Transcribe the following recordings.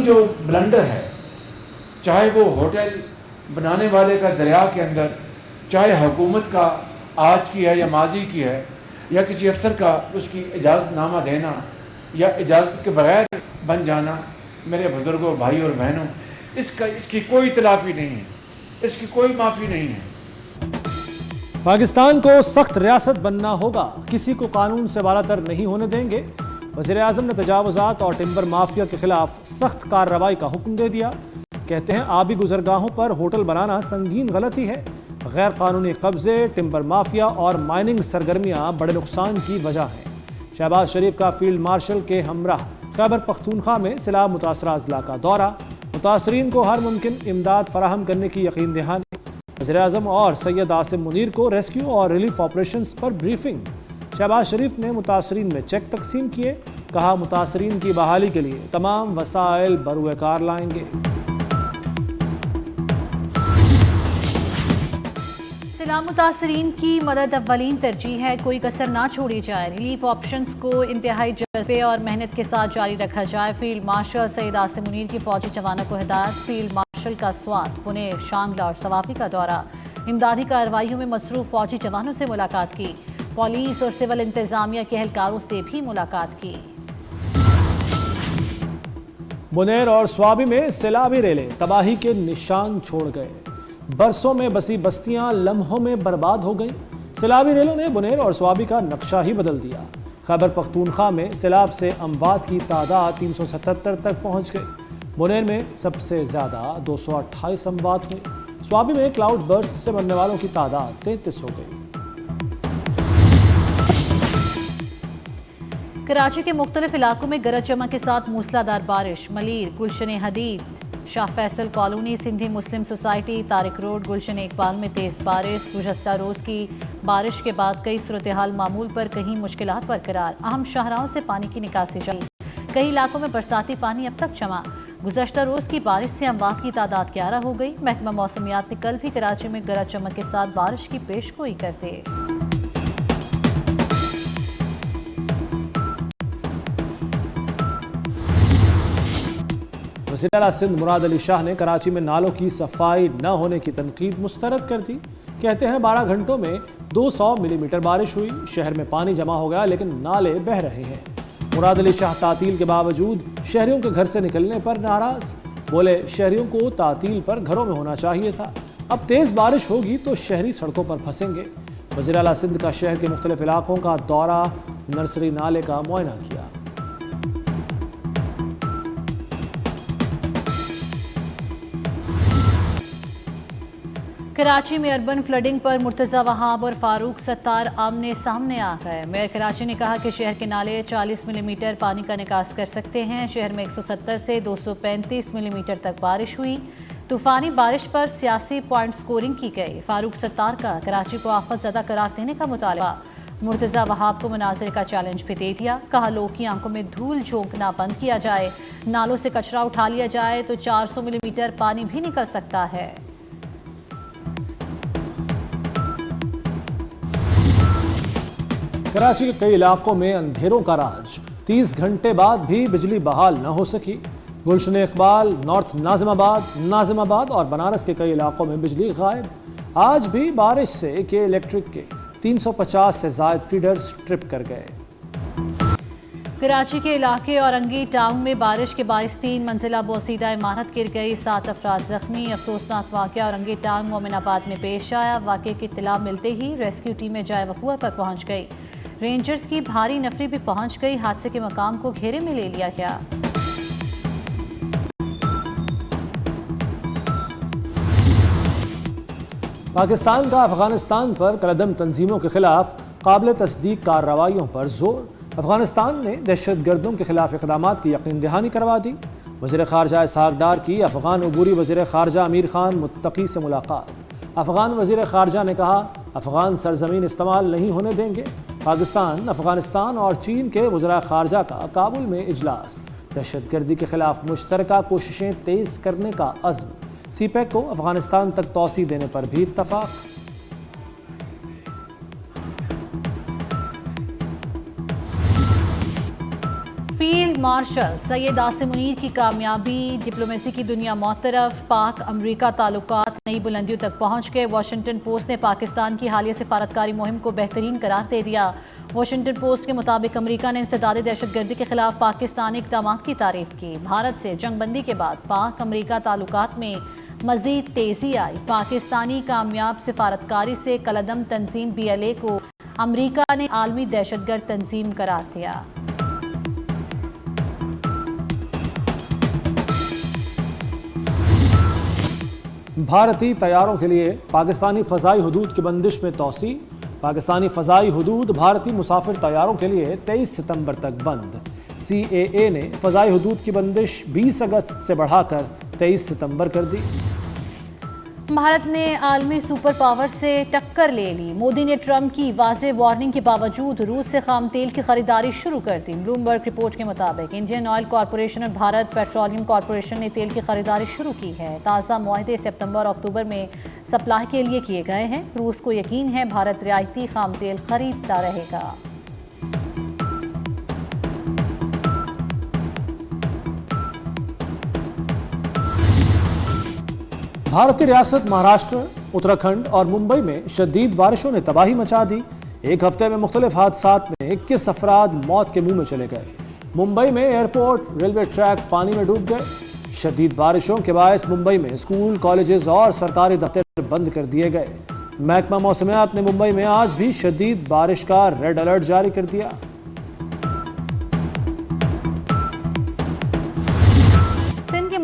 انسانی جو بلنڈر ہے، چاہے وہ ہوٹل بنانے والے کا دریا کے اندر، چاہے حکومت کا آج کی ہے یا ماضی کی ہے، یا کسی افسر کا اس کی اجازت نامہ دینا یا اجازت کے بغیر بن جانا، میرے بزرگوں، بھائی اور بہنوں، اس کی کوئی تلافی نہیں ہے، اس کی کوئی معافی نہیں ہے۔ پاکستان کو سخت ریاست بننا ہوگا، کسی کو قانون سے بالاتر نہیں ہونے دیں گے۔ وزیر اعظم نے تجاوزات اور ٹمبر مافیا کے خلاف سخت کارروائی کا حکم دے دیا۔ کہتے ہیں آبی گزرگاہوں پر ہوٹل بنانا سنگین غلطی ہے۔ غیر قانونی قبضے، ٹمبر مافیا اور مائننگ سرگرمیاں بڑے نقصان کی وجہ ہیں۔ شہباز شریف کا فیلڈ مارشل کے ہمراہ خیبر پختونخوا میں سیلاب متاثرہ اضلاع کا دورہ، متاثرین کو ہر ممکن امداد فراہم کرنے کی یقین دہانی۔ وزیر اعظم اور سید عاصم منیر کو ریسکیو اور ریلیف آپریشنز پر بریفنگ۔ شہباز شریف نے متاثرین میں چیک تقسیم کیے، کہا متاثرین کی بحالی کے لیے تمام وسائل بروئے کار لائیں گے۔ سیلاب متاثرین کی مدد اولین ترجیح ہے، کوئی کسر نہ چھوڑی جائے۔ ریلیف آپریشنز کو انتہائی جذبے اور محنت کے ساتھ جاری رکھا جائے۔ فیلڈ مارشل سید عاصم منیر کی فوجی جوانوں کو ہدایت۔ فیلڈ مارشل کا سوات، پونے، شانگلہ اور سواپی کا دورہ، امدادی کارروائیوں میں مصروف فوجی جوانوں سے ملاقات کی، پولیس اور سول انتظامیہ کے اہلکاروں سے بھی ملاقات کی۔ منیر اور سوابی میں سیلابی ریلیں تباہی کے نشان چھوڑ گئے، برسوں میں بسی بستیاں لمحوں میں برباد ہو گئیں۔ سیلابی ریلوں نے بنیر اور سوابی کا نقشہ ہی بدل دیا۔ خیبر پختونخوا میں سیلاب سے اموات کی تعداد 377 تک پہنچ گئی۔ بنیر میں سب سے زیادہ 228 اموات ہوئے۔ سوابی میں کلاؤڈ برسٹ سے مرنے والوں کی تعداد 33 ہو گئی۔ کراچی کے مختلف علاقوں میں گرج چمک کے ساتھ موسلادھار بارش، Malir, Gulshan Hadeed, Shah Faisal colony, Sindhi Muslim society, Tariq road, Gulshan Iqbal میں تیز بارش۔ گزشتہ روز کی بارش کے بعد کئی صورتحال معمول پر، کہیں مشکلات برقرار۔ اہم شاہراہوں سے پانی کی نکاسی جاری، کئی علاقوں میں برساتی پانی اب تک جمع۔ گزشتہ روز کی بارش سے اموات کی تعداد 11 ہو گئی۔ محکمہ موسمیات نے کل بھی کراچی میں گرج چمک کے ساتھ بارش کی پیش گوئی کرتے وزیر اعلیٰ سندھ مراد علی شاہ نے کراچی میں نالوں کی صفائی نہ ہونے کی تنقید مسترد کر دی۔ کہتے ہیں 12 گھنٹوں میں 200 ملی میٹر بارش ہوئی، شہر میں پانی جمع ہو گیا لیکن نالے بہہ رہے ہیں۔ مراد علی شاہ تعطیل کے باوجود شہریوں کے گھر سے نکلنے پر ناراض، بولے شہریوں کو تعطیل پر گھروں میں ہونا چاہیے تھا، اب تیز بارش ہوگی تو شہری سڑکوں پر پھنسیں گے۔ وزیر اعلیٰ سندھ کا شہر کے مختلف علاقوں کا دورہ، نرسری نالے کا معائنہ کیا۔ کراچی میں اربن فلڈنگ پر مرتضی وہاب اور فاروق ستار آمنے سامنے آ گئے۔ میئر کراچی نے کہا کہ شہر کے نالے 40 ملی میٹر پانی کا نکاس کر سکتے ہیں۔ شہر میں 170 سے 235 ملی میٹر تک بارش ہوئی۔ طوفانی بارش پر سیاسی پوائنٹ سکورنگ کی گئی۔ فاروق ستار کا کراچی کو آفت زدہ قرار دینے کا مطالبہ، مرتضی وہاب کو مناظرے کا چیلنج بھی دے دیا۔ کہا لوگ کی آنکھوں میں دھول جھونکنا بند کیا جائے، نالوں سے کچرا اٹھا لیا جائے تو 400 ملی میٹر پانی بھی نکل سکتا ہے۔ کراچی کے کئی علاقوں میں اندھیروں کا راج، 30 گھنٹے بعد بھی بجلی بحال نہ ہو سکی۔ گلشن اقبال، نارتھ ناظم آباد اور بنارس کے کئی علاقوں میں بجلی غائب۔ آج بھی بارش سے کے الیکٹرک کے 350 سے زائد فیڈرز ٹرپ کر گئے۔ کراچی کے علاقے اورنگی ٹاؤن میں بارش کے باعث 3 منزلہ بوسیدہ عمارت گر گئی، 7 افراد زخمی۔ افسوسناک واقعہ اورنگی ٹاؤن مومن آباد میں پیش آیا۔ واقعے کی اطلاع ملتے ہی ریسکیو ٹیمیں جائے وقوع پر پہنچ گئی، رینجرز کی بھاری نفری بھی پہنچ گئی، حادثے کے مقام کو گھیرے میں لے لیا گیا۔ پاکستان کا افغانستان پر کالعدم تنظیموں کے خلاف قابل تصدیق کارروائیوں پر زور۔ افغانستان نے دہشت گردوں کے خلاف اقدامات کی یقین دہانی کروا دی۔ وزیر خارجہ اسحاق ڈار کی افغان عبوری وزیر خارجہ امیر خان متقی سے ملاقات۔ افغان وزیر خارجہ نے کہا افغان سرزمین استعمال نہیں ہونے دیں گے۔ پاکستان، افغانستان اور چین کے وزراء خارجہ کا کابل میں اجلاس۔ دہشت گردی کے خلاف مشترکہ کوششیں تیز کرنے کا عزم۔ سی پیک کو افغانستان تک توسیع دینے پر بھی اتفاق۔ فیلڈ مارشل سید عاصم منیر کی کامیابی، ڈپلومیسی کی دنیا معترف، پاک امریکہ تعلقات نئی بلندیوں تک پہنچ گئے۔ واشنگٹن پوسٹ نے پاکستان کی حالیہ سفارتکاری مہم کو بہترین قرار دے دیا۔ واشنگٹن پوسٹ کے مطابق امریکہ نے انسداد دہشت گردی کے خلاف پاکستانی اقدامات کی تعریف کی۔ بھارت سے جنگ بندی کے بعد پاک امریکہ تعلقات میں مزید تیزی آئی۔ پاکستانی کامیاب سفارتکاری سے کالعدم تنظیم BLA کو امریکہ نے عالمی دہشت گرد تنظیم قرار دیا۔ بھارتی طیاروں کے لیے پاکستانی فضائی حدود کی بندش میں توسیع۔ پاکستانی فضائی حدود بھارتی مسافر طیاروں کے لیے 23 ستمبر تک بند۔ CAA نے فضائی حدود کی بندش 20 اگست سے بڑھا کر 23 ستمبر کر دی۔ بھارت نے عالمی سپر پاور سے ٹکر لے لی۔ مودی نے ٹرمپ کی واضح وارننگ کے باوجود روس سے خام تیل کی خریداری شروع کر دی۔ بلومبرگ رپورٹ کے مطابق انڈین آئل کارپوریشن اور بھارت پیٹرولیم کارپوریشن نے تیل کی خریداری شروع کی ہے۔ تازہ معاہدے ستمبر اور اکتوبر میں سپلائی کے لیے کیے گئے ہیں۔ روس کو یقین ہے بھارت رعایتی خام تیل خریدتا رہے گا۔ بھارتی ریاست مہاراشٹر، اتراکھنڈ اور ممبئی میں شدید بارشوں نے تباہی مچا دی۔ ایک ہفتے میں مختلف حادثات میں 21 افراد موت کے منہ میں چلے گئے۔ ممبئی میں ایئرپورٹ، ریلوے ٹریک پانی میں ڈوب گئے۔ شدید بارشوں کے باعث ممبئی میں اسکول، کالجز اور سرکاری دفتر بند کر دیے گئے۔ محکمہ موسمیات نے ممبئی میں آج بھی شدید بارش کا ریڈ الرٹ جاری کر دیا۔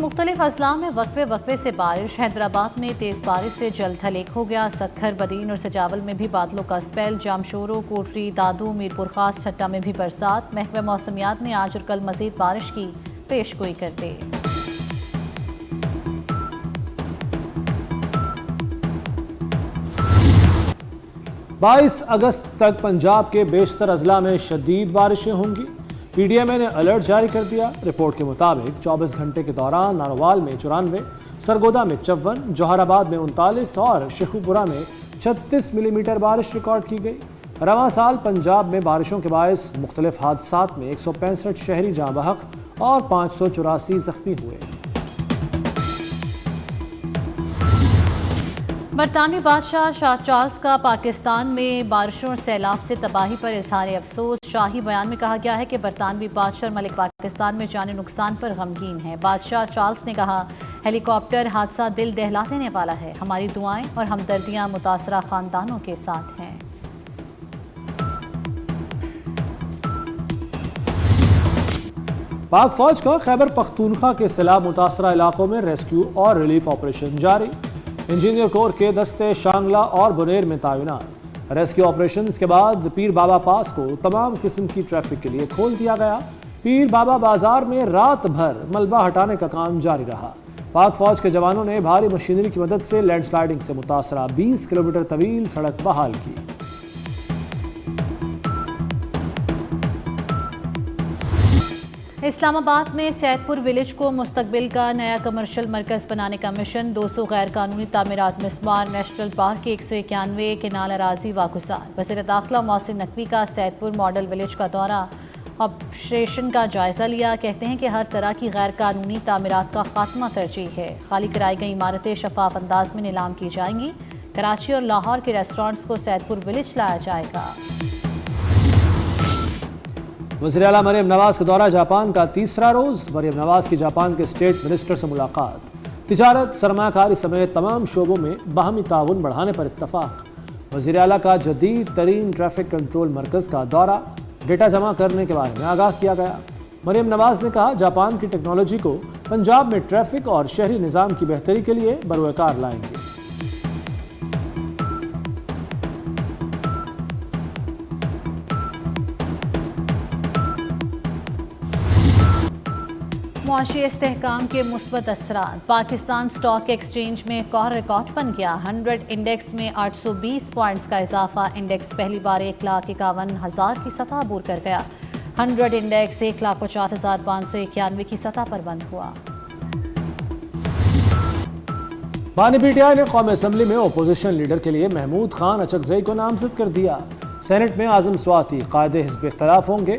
مختلف اضلاع میں وقفے سے بارش۔ حیدرآباد میں تیز بارش سے جل تھل ہو گیا۔ سکھر، بدین اور سجاول میں بھی بادلوں کا اسپیل۔ جامشورو، کوٹری، دادو، میرپور خاص، چھٹا میں بھی برسات۔ محکمہ موسمیات نے آج اور کل مزید بارش کی پیش گوئی کر دی۔ 22 اگست تک پنجاب کے بیشتر اضلاع میں شدید بارشیں ہوں گی۔ PDMA نے الرٹ جاری کر دیا۔ رپورٹ کے مطابق 24 گھنٹے کے دوران نانوال میں 94، سرگودا میں 54، جوہر آباد میں 39 اور شیخوپورہ میں 36 ملی میٹر بارش ریکارڈ کی گئی۔ رواں سال پنجاب میں بارشوں کے باعث مختلف حادثات میں 165 شہری جاں بحق اور 584 زخمی ہوئے۔ برطانوی بادشاہ شاہ چارلس کا پاکستان میں بارشوں اور سیلاب سے تباہی پر اظہار افسوس۔ شاہی بیان میں کہا گیا ہے کہ برطانوی بادشاہ اور ملک پاکستان میں جانی نقصان پر غمگین ہے۔ بادشاہ چارلس نے کہا، ہیلی کاپٹر حادثہ دل دہلا دینے والا ہے۔ ہماری دعائیں اور ہمدردیاں متاثرہ خاندانوں کے ساتھ ہیں۔ پاک فوج کا خیبر پختونخوا کے سیلاب متاثرہ علاقوں میں ریسکیو اور ریلیف آپریشن جاری۔ انجینئر کور کے دستے شانگلہ اور بنیر میں تعینات۔ ریسکیو آپریشنز کے بعد پیر بابا پاس کو تمام قسم کی ٹریفک کے لیے کھول دیا گیا۔ پیر بابا بازار میں رات بھر ملبہ ہٹانے کا کام جاری رہا۔ پاک فوج کے جوانوں نے بھاری مشینری کی مدد سے لینڈ سلائیڈنگ سے متاثرہ 20 کلومیٹر طویل سڑک بحال کی۔ اسلام آباد میں سید پور ولیج کو مستقبل کا نیا کمرشل مرکز بنانے کا مشن۔ 200 غیر قانونی تعمیرات مسمار۔ نیشنل پارک کے 191 کنال اراضی واگزار۔ وزیر داخلہ محسن نقوی کا سید پور ماڈل ولیج کا دورہ، آپریشن کا جائزہ لیا۔ کہتے ہیں کہ ہر طرح کی غیر قانونی تعمیرات کا خاتمہ ترجیح ہے۔ خالی کرائی گئی عمارتیں شفاف انداز میں نیلام کی جائیں گی۔ کراچی اور لاہور کے ریسٹورانٹس کو سید پور ولیج لایا جائے گا۔ وزیر اعلیٰ مریم نواز کا دورہ جاپان کا تیسرا روز۔ مریم نواز کی جاپان کے اسٹیٹ منسٹر سے ملاقات۔ تجارت، سرمایہ کاری سمیت تمام شعبوں میں باہمی تعاون بڑھانے پر اتفاق۔ وزیر اعلیٰ کا جدید ترین ٹریفک کنٹرول مرکز کا دورہ، ڈیٹا جمع کرنے کے بارے میں آگاہ کیا گیا۔ مریم نواز نے کہا، جاپان کی ٹیکنالوجی کو پنجاب میں ٹریفک اور شہری نظام کی بہتری کے لیے بروئے کار لائیں گے۔ معاشی استحکام کے مثبت اثرات۔ پاکستان سٹاک ایکسچینج میں ایک اور ریکارڈ بن گیا۔ 100 انڈیکس میں 820 پوائنٹس کا اضافہ۔ انڈیکس پہلی بار 1,51,000 کی سطح عبور کر گیا۔ 100 انڈیکس 1,50,591 کی سطح پر بند ہوا۔ بانی PTI نے قومی اسمبلی میں اپوزیشن لیڈر کے لیے محمود خان اچکزئی کو نامزد کر دیا۔ سینٹ میں اعظم سواتی قائد حزب اختلاف ہوں گے۔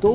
2